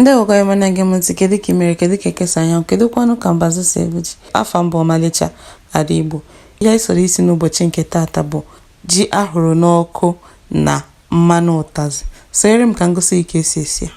Ndị ọgọ ya mana gem ntị kedu ka mere kedu ka ekesa anya kedu kwanụ ka mbazu si ebuji afa mbụ ọmalịcha ada Igbo ihe isoro isi n'ụbọchị nke tata bụ ji ahụrụ n'ọkụ na mmanụ ụtazị sonyere m ka ngosi ike esi ya.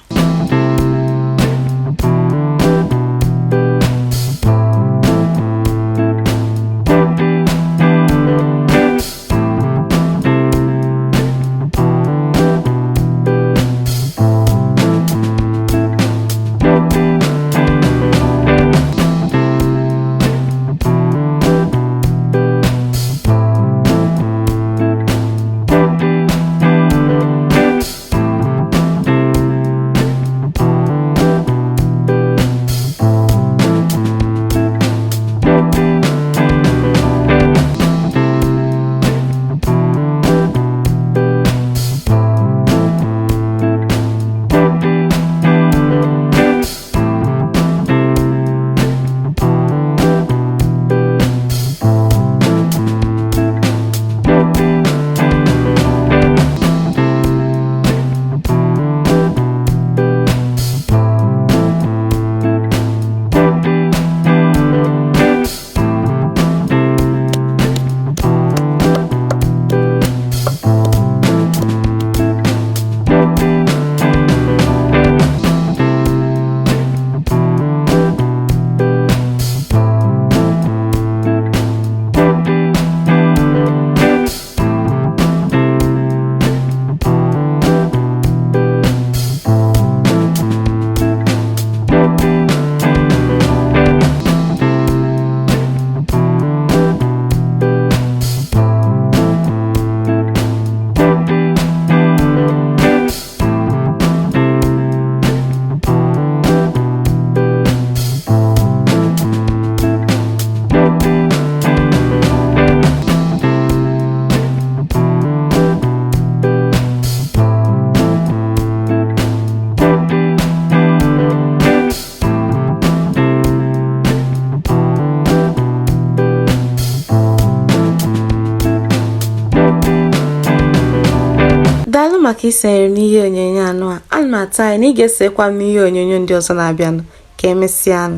Daalụ maka isonyere n'ihe onyonyo anụ a. Ana m atụ anya na ị ga-esekwa m n'ihe onyonyo ndị ọzọ na-abịanụ. Ka emesịanụ.